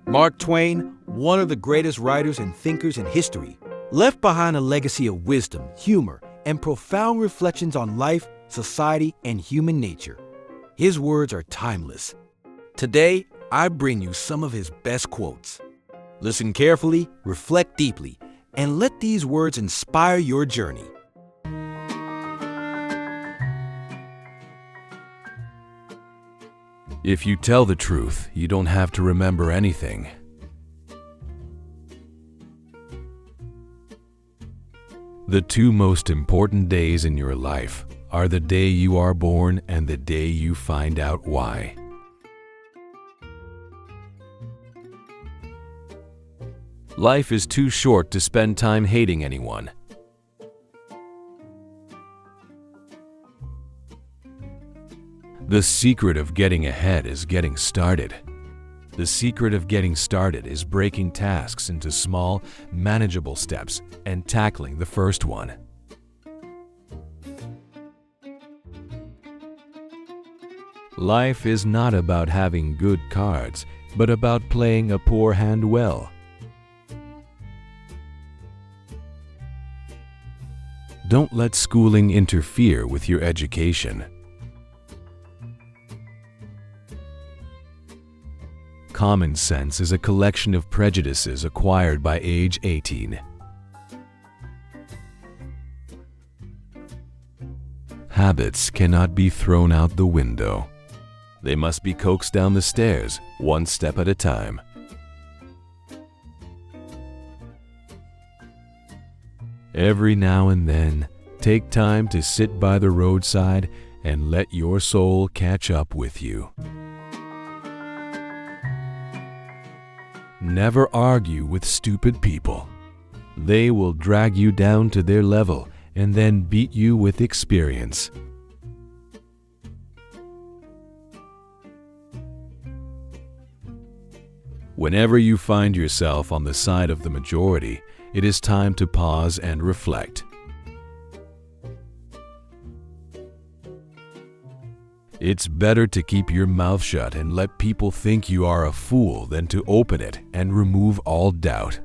Mark Twain, one of the greatest writers and thinkers in history, left behind a legacy of wisdom, humor, and profound reflections on life, society, and human nature. His words are timeless. Today, I bring you some of his best quotes. Listen carefully, reflect deeply, and let these words inspire your journey. If you tell the truth, you don't have to remember anything. The two most important days in your life are the day you are born and the day you find out why. Life is too short to spend time hating anyone. The secret of getting ahead is getting started. The secret of getting started is breaking tasks into small, manageable steps and tackling the first one. Life is not about having good cards, but about playing a poor hand well. Don't let schooling interfere with your education. Common sense is a collection of prejudices acquired by age 18. Habits cannot be thrown out the window. They must be coaxed down the stairs, one step at a time. Every now and then, take time to sit by the roadside and let your soul catch up with you. Never argue with stupid people. They will drag you down to their level and then beat you with experience. Whenever you find yourself on the side of the majority, it is time to pause and reflect. It's better to keep your mouth shut and let people think you are a fool than to open it and remove all doubt.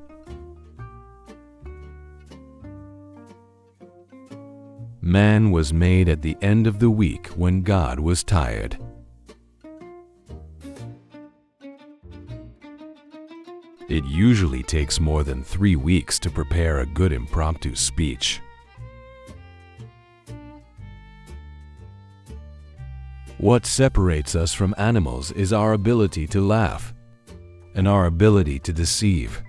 Man was made at the end of the week when God was tired. It usually takes more than 3 weeks to prepare a good impromptu speech. What separates us from animals is our ability to laugh and our ability to deceive.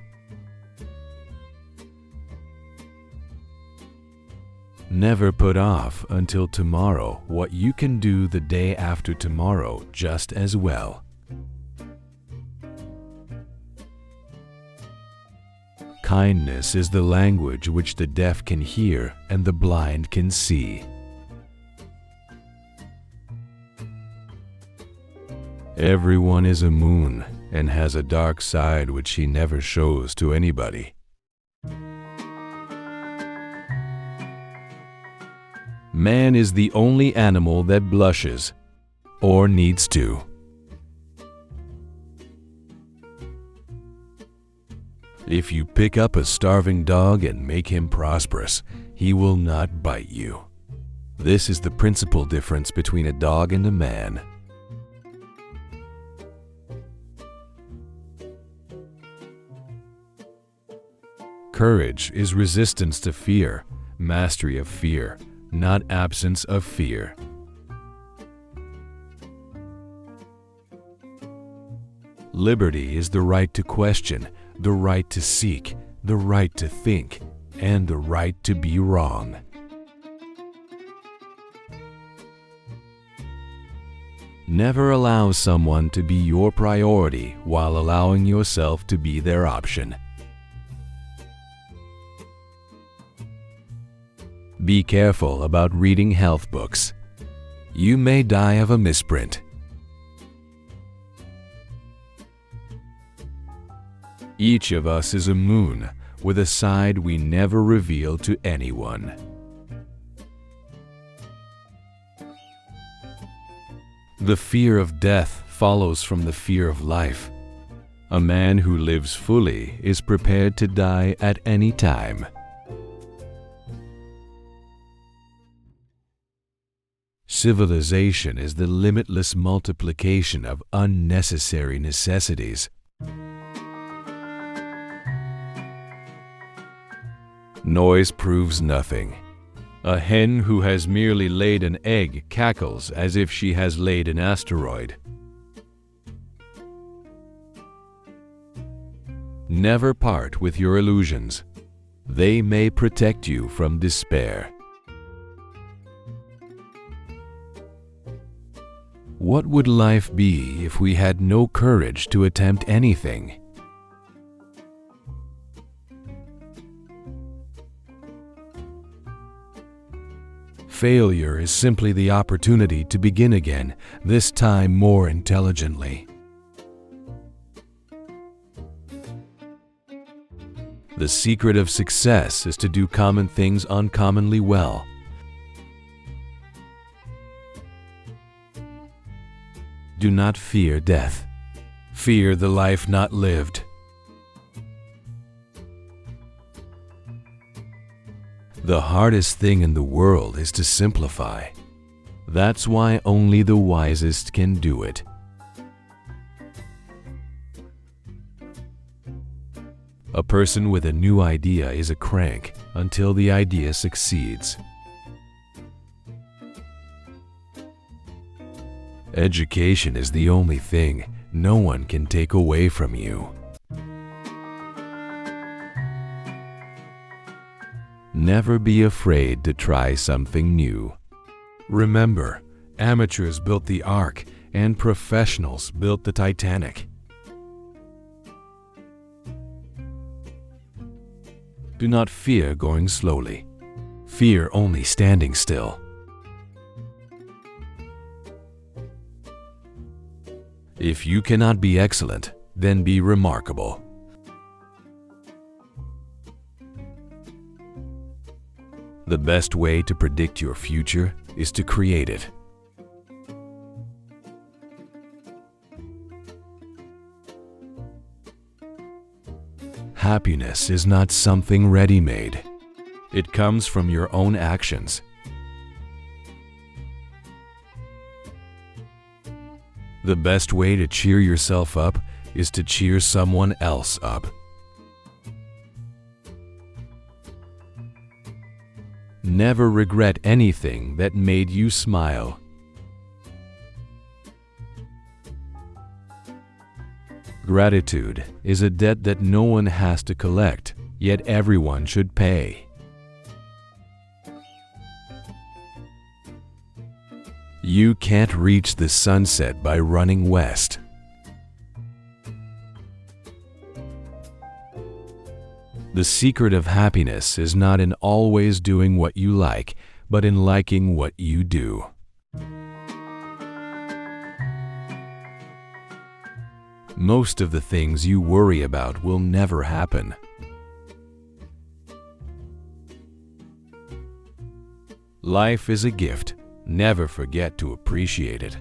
Never put off until tomorrow what you can do the day after tomorrow just as well. Kindness is the language which the deaf can hear and the blind can see. Everyone is a moon and has a dark side which he never shows to anybody. Man is the only animal that blushes, or needs to. If you pick up a starving dog and make him prosperous, he will not bite you. This is the principal difference between a dog and a man. Courage is resistance to fear, mastery of fear, not absence of fear. Liberty is the right to question, the right to seek, the right to think, and the right to be wrong. Never allow someone to be your priority while allowing yourself to be their option. Be careful about reading health books. You may die of a misprint. Each of us is a moon with a side we never reveal to anyone. The fear of death follows from the fear of life. A man who lives fully is prepared to die at any time. Civilization is the limitless multiplication of unnecessary necessities. Noise proves nothing. A hen who has merely laid an egg cackles as if she has laid an asteroid. Never part with your illusions. They may protect you from despair. What would life be if we had no courage to attempt anything? Failure is simply the opportunity to begin again, this time more intelligently. The secret of success is to do common things uncommonly well. Do not fear death. Fear the life not lived. The hardest thing in the world is to simplify. That's why only the wisest can do it. A person with a new idea is a crank until the idea succeeds. Education is the only thing no one can take away from you. Never be afraid to try something new. Remember, amateurs built the Ark and professionals built the Titanic. Do not fear going slowly. Fear only standing still. If you cannot be excellent, then be remarkable. The best way to predict your future is to create it. Happiness is not something ready-made. It comes from your own actions. The best way to cheer yourself up is to cheer someone else up. Never regret anything that made you smile. Gratitude is a debt that no one has to collect, yet everyone should pay. You can't reach the sunset by running west. The secret of happiness is not in always doing what you like, but in liking what you do. Most of the things you worry about will never happen. Life is a gift. Never forget to appreciate it.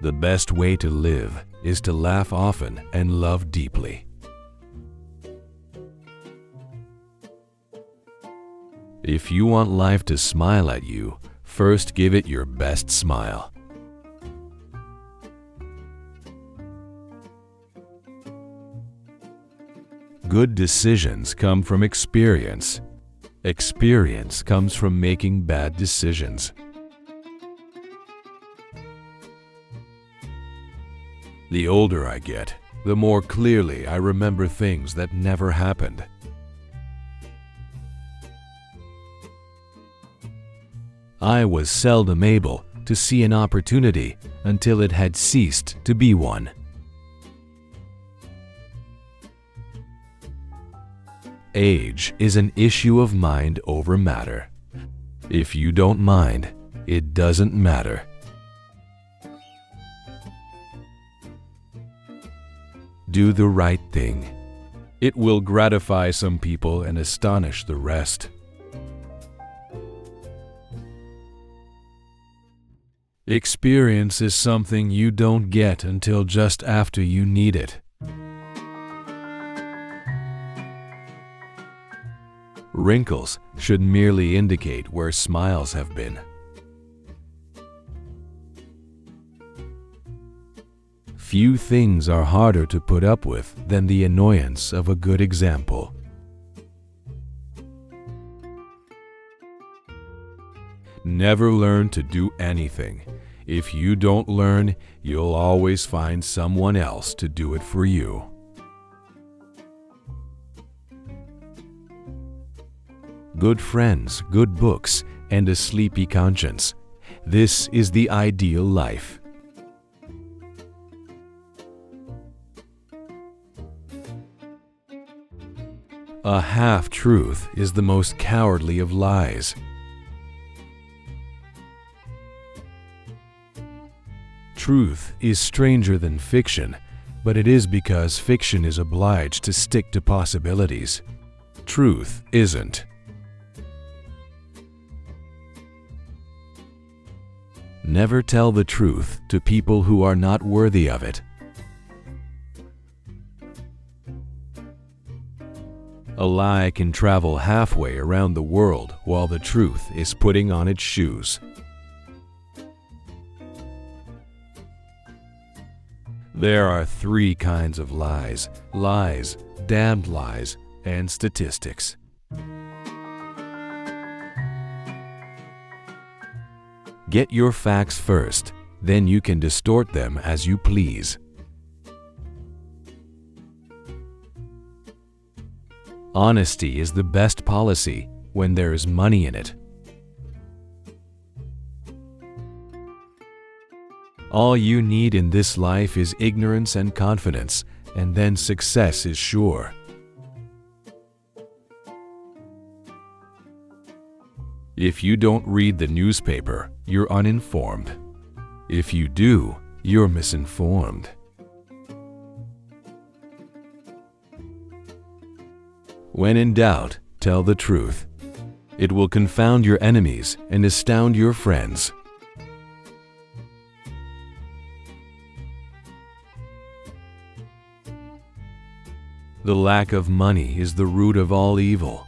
The best way to live is to laugh often and love deeply. If you want life to smile at you, first give it your best smile. Good decisions come from experience. Experience comes from making bad decisions. The older I get, the more clearly I remember things that never happened. I was seldom able to see an opportunity until it had ceased to be one. Age is an issue of mind over matter. If you don't mind, it doesn't matter. Do the right thing. It will gratify some people and astonish the rest. Experience is something you don't get until just after you need it. Wrinkles should merely indicate where smiles have been. Few things are harder to put up with than the annoyance of a good example. Never learn to do anything. If you don't learn, you'll always find someone else to do it for you. Good friends, good books, and a sleepy conscience. This is the ideal life. A half-truth is the most cowardly of lies. Truth is stranger than fiction, but it is because fiction is obliged to stick to possibilities. Truth isn't. Never tell the truth to people who are not worthy of it. A lie can travel halfway around the world while the truth is putting on its shoes. There are three kinds of lies: lies, damned lies, and statistics. Get your facts first, then you can distort them as you please. Honesty is the best policy when there is money in it. All you need in this life is ignorance and confidence, and then success is sure. If you don't read the newspaper, you're uninformed. If you do, you're misinformed. When in doubt, tell the truth. It will confound your enemies and astound your friends. The lack of money is the root of all evil.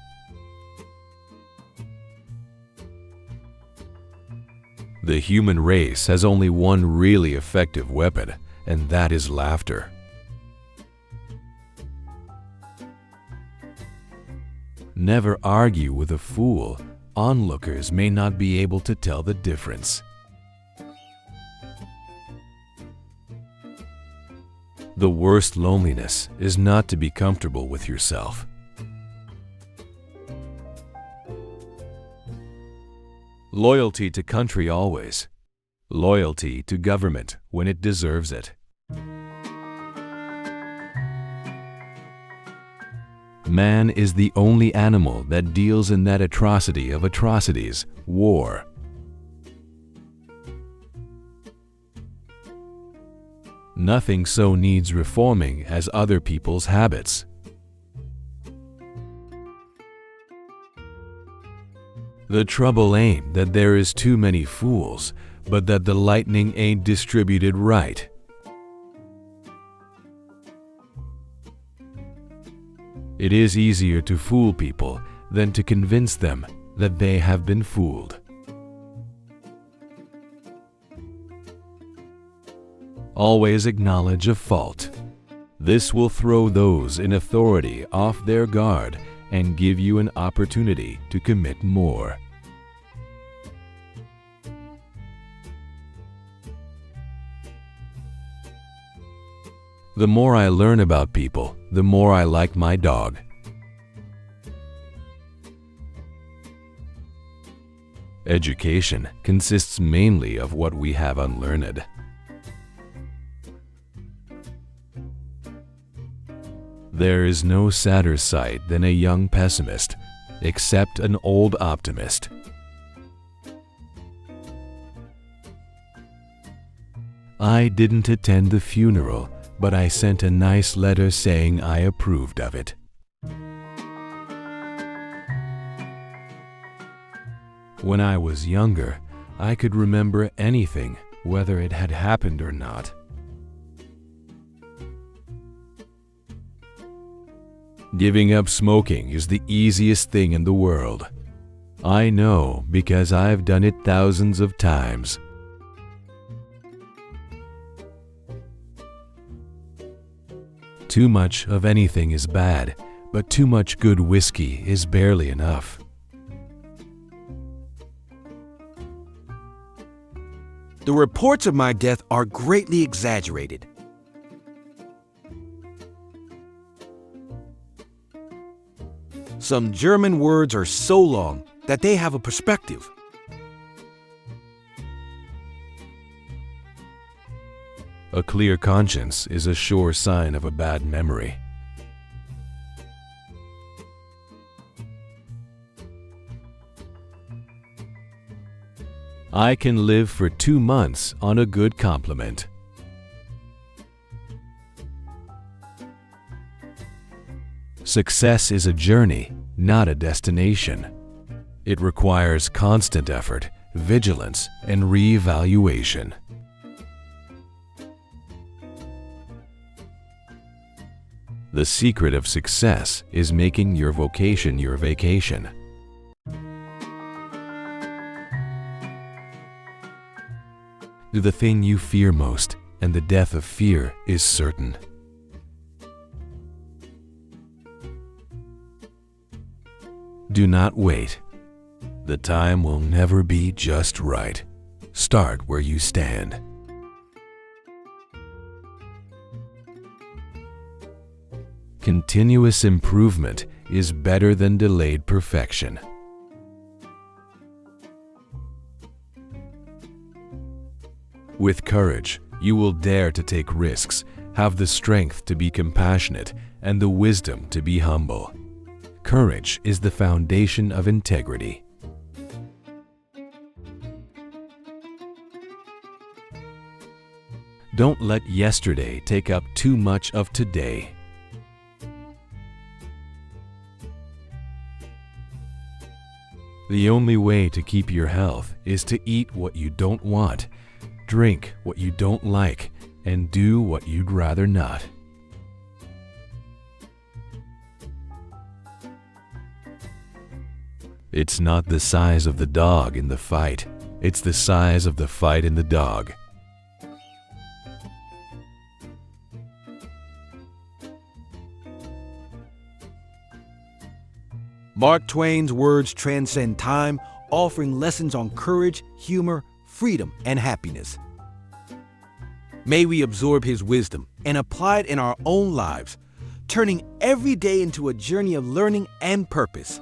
The human race has only one really effective weapon, and that is laughter. Never argue with a fool. Onlookers may not be able to tell the difference. The worst loneliness is not to be comfortable with yourself. Loyalty to country always. Loyalty to government when it deserves it. Man is the only animal that deals in that atrocity of atrocities, war. Nothing so needs reforming as other people's habits. The trouble ain't that there is too many fools, but that the lightning ain't distributed right. It is easier to fool people than to convince them that they have been fooled. Always acknowledge a fault. This will throw those in authority off their guard and give you an opportunity to commit more. The more I learn about people, the more I like my dog. Education consists mainly of what we have unlearned. There is no sadder sight than a young pessimist, except an old optimist. I didn't attend the funeral, but I sent a nice letter saying I approved of it. When I was younger, I could remember anything, whether it had happened or not. Giving up smoking is the easiest thing in the world. I know because I've done it thousands of times. Too much of anything is bad, but too much good whiskey is barely enough. The reports of my death are greatly exaggerated. Some German words are so long that they have a perspective. A clear conscience is a sure sign of a bad memory. I can live for 2 months on a good compliment. Success is a journey, not a destination. It requires constant effort, vigilance, and reevaluation. The secret of success is making your vocation your vacation. Do the thing you fear most, and the death of fear is certain. Do not wait. The time will never be just right. Start where you stand. Continuous improvement is better than delayed perfection. With courage, you will dare to take risks, have the strength to be compassionate, and the wisdom to be humble. Courage is the foundation of integrity. Don't let yesterday take up too much of today. The only way to keep your health is to eat what you don't want, drink what you don't like, and do what you'd rather not. It's not the size of the dog in the fight, it's the size of the fight in the dog. Mark Twain's words transcend time, offering lessons on courage, humor, freedom, and happiness. May we absorb his wisdom and apply it in our own lives, turning every day into a journey of learning and purpose.